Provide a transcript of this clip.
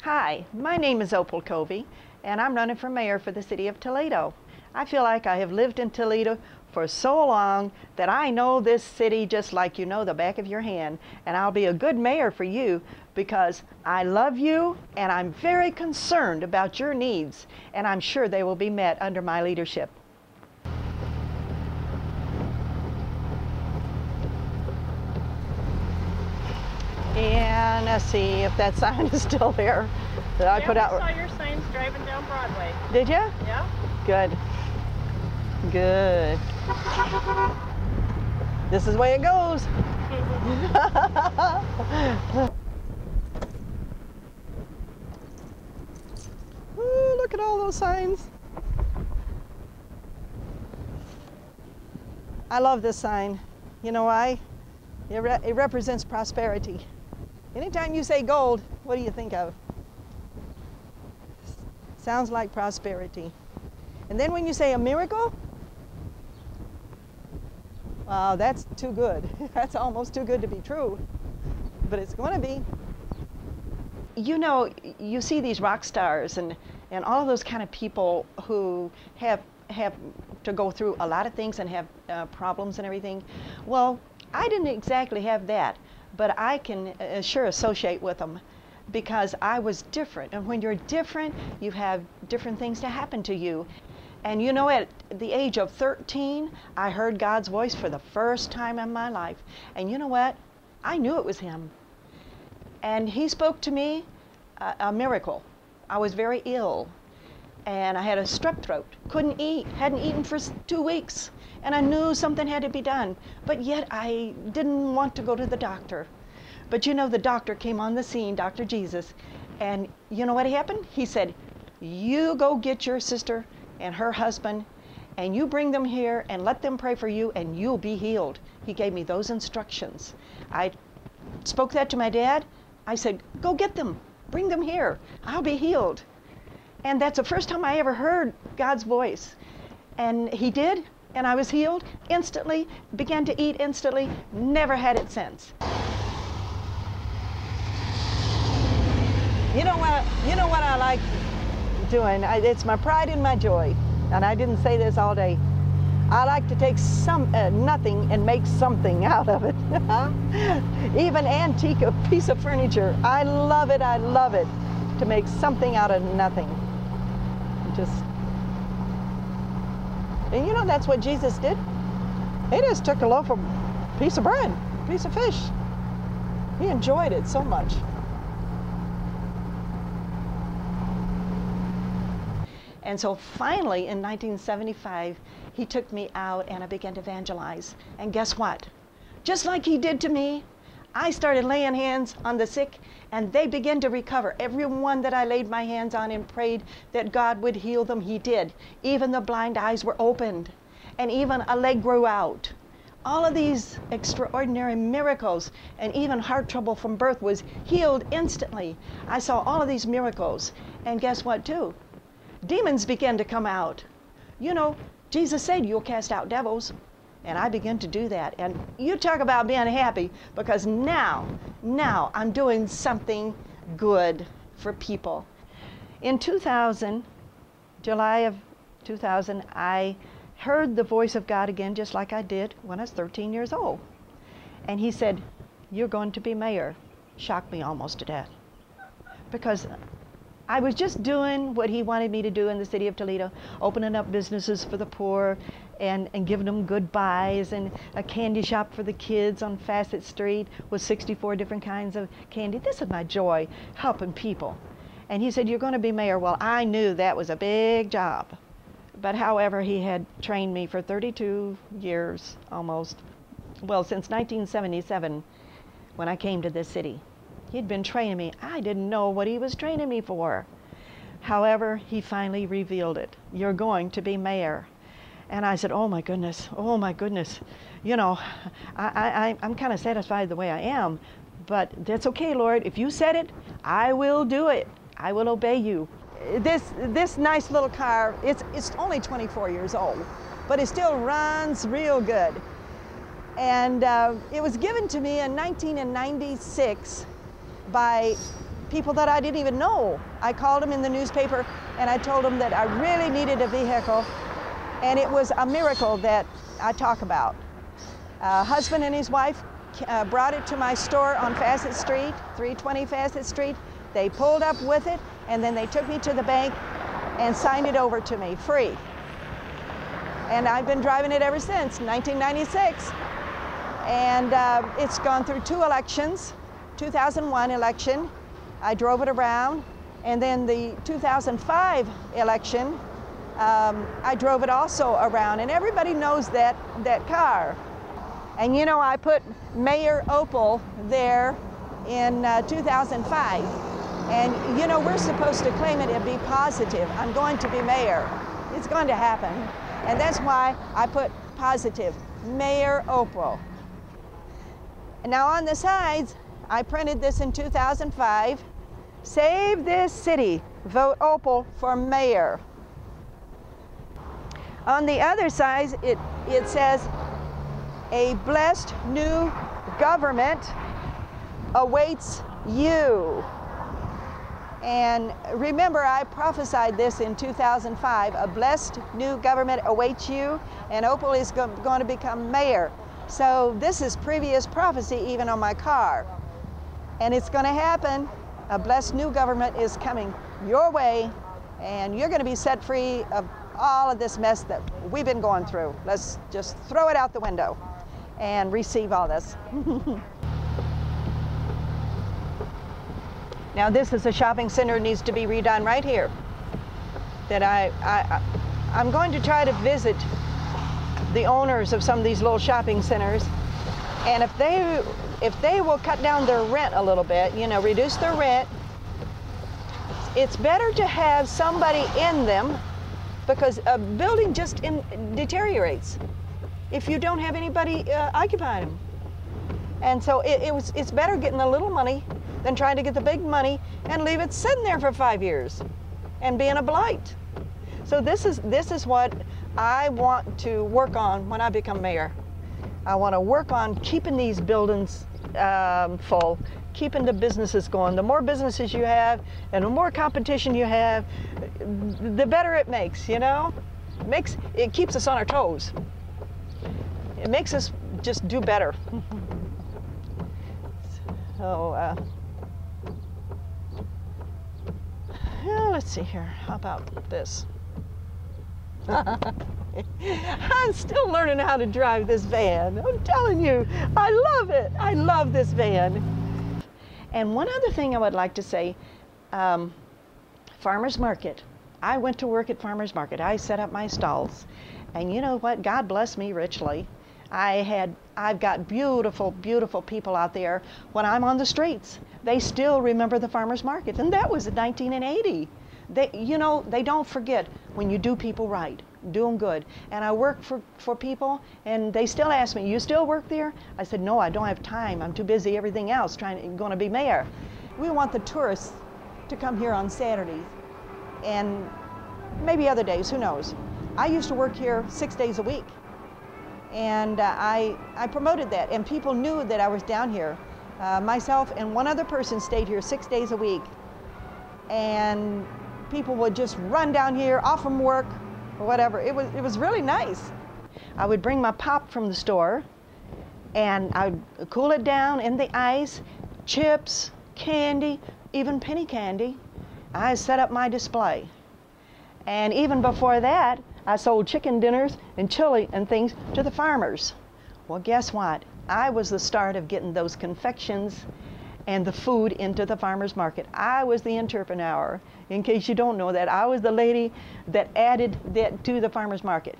Hi, my name is Opal Covey, and I'm running for mayor for the city of Toledo. I feel like I have lived in Toledo for so long that I know this city just like you know the back of your hand, and I'll be a good mayor for you because I love you and I'm very concerned about your needs, and I'm sure they will be met under my leadership. And let's see if that sign is still there. That I put out. I saw your signs driving down Broadway. Did you? Yeah. Good. Good. This is the way it goes. Ooh, look at all those signs. I love this sign. You know why? It represents prosperity. Anytime you say gold, what do you think of? Sounds like prosperity. And then when you say a miracle, wow, that's too good. That's almost too good to be true, but it's going to be. You know, you see these rock stars and all of those kind of people who have to go through a lot of things and have problems and everything. Well, I didn't exactly have that, but I can sure associate with them because I was different. And when you're different, you have different things to happen to you. And you know, at the age of 13, I heard God's voice for the first time in my life. And you know what? I knew it was Him. And He spoke to me a miracle. I was very ill. And I had a strep throat. Couldn't eat. Hadn't eaten for 2 weeks. And I knew something had to be done. But yet I didn't want to go to the doctor. But you know, the doctor came on the scene, Dr. Jesus. And you know what happened? He said, you go get your sister and her husband, and you bring them here and let them pray for you, and you'll be healed. He gave me those instructions. I spoke that to my dad. I said, go get them. Bring them here. I'll be healed. And that's the first time I ever heard God's voice. And He did, and I was healed instantly, began to eat instantly, never had it since. You know what I like doing? It's my pride and my joy. And I didn't say this all day. I like to take nothing and make something out of it. Even antique a piece of furniture. I love it to make something out of nothing. And you know, that's what Jesus did. He just took a loaf of piece of bread, piece of fish. He enjoyed it so much. And so finally in 1975, He took me out and I began to evangelize. And guess what? Just like He did to me, I started laying hands on the sick and they began to recover. Everyone that I laid my hands on and prayed that God would heal them, He did. Even the blind eyes were opened and even a leg grew out. All of these extraordinary miracles, and even heart trouble from birth was healed instantly. I saw all of these miracles, and guess what too? Demons began to come out. You know, Jesus said you'll cast out devils. And I began to do that. And you talk about being happy, because now I'm doing something good for people. In 2000, July of 2000, I heard the voice of God again, just like I did when I was 13 years old. And He said, you're going to be mayor. Shocked me almost to death. Because I was just doing what He wanted me to do in the city of Toledo, opening up businesses for the poor and giving them good buys, and a candy shop for the kids on Facet Street with 64 different kinds of candy. This is my joy, helping people. And He said, you're going to be mayor. Well, I knew that was a big job. But however, He had trained me for 32 years almost. Well, since 1977 when I came to this city. He'd been training me. I didn't know what He was training me for. However, He finally revealed it. You're going to be mayor. And I said, oh my goodness. You know, I'm kind of satisfied the way I am, but that's okay, Lord. If You said it, I will do it. I will obey You. This nice little car, it's only 24 years old, but it still runs real good. And it was given to me in 1996 by people that I didn't even know. I called them in the newspaper and I told them that I really needed a vehicle, and it was a miracle that I talk about. A husband and his wife brought it to my store on Facet Street, 320 Facet Street. They pulled up with it, and then they took me to the bank and signed it over to me free. And I've been driving it ever since, 1996. And it's gone through 2 elections. 2001 election, I drove it around. And then the 2005 election, I drove it also around. And everybody knows that car. And you know, I put Mayor Opal there in 2005. And you know, we're supposed to claim it and be positive. I'm going to be mayor. It's going to happen. And that's why I put positive, Mayor Opal. And now on the sides, I printed this in 2005. Save this city, vote Opal for mayor. On the other side, it says, a blessed new government awaits you. And remember, I prophesied this in 2005, a blessed new government awaits you, and Opal is going to become mayor. So this is previous prophecy even on my car. And it's going to happen. A blessed new government is coming your way, and you're going to be set free of all of this mess that we've been going through. Let's just throw it out the window and receive all this. Now this is a shopping center that needs to be redone right here. That I'm going to try to visit the owners of some of these little shopping centers, and if they will cut down their rent a little bit, you know, reduce their rent, it's better to have somebody in them, because a building just deteriorates if you don't have anybody occupying them. And so it's better getting a little money than trying to get the big money and leave it sitting there for 5 years and being a blight. So this is what I want to work on when I become mayor. I want to work on keeping these buildings full, keeping the businesses going. The more businesses you have and the more competition you have, the better it makes, you know? It keeps us on our toes. It makes us just do better. So, let's see here. How about this? I'm still learning how to drive this van. I'm telling you, I love it. I love this van. And one other thing I would like to say, farmer's market. I went to work at farmer's market. I set up my stalls. And you know what? God bless me richly. I've got beautiful, beautiful people out there. When I'm on the streets, they still remember the farmer's market. And that was in 1980. You know, they don't forget when you do people right, do them good. And I work for people, and they still ask me, you still work there? I said, no, I don't have time. I'm too busy everything else, going to be mayor. We want the tourists to come here on Saturdays and maybe other days, who knows. I used to work here 6 days a week. And I promoted that, and people knew that I was down here. Myself and one other person stayed here 6 days a week. And people would just run down here, off from work, or whatever. It was really nice. I would bring my pop from the store, and I'd cool it down in the ice, chips, candy, even penny candy. I set up my display. And even before that, I sold chicken dinners and chili and things to the farmers. Well, guess what? I was the start of getting those confections and the food into the farmers market. I was the entrepreneur. In case you don't know that, I was the lady that added that to the farmers market.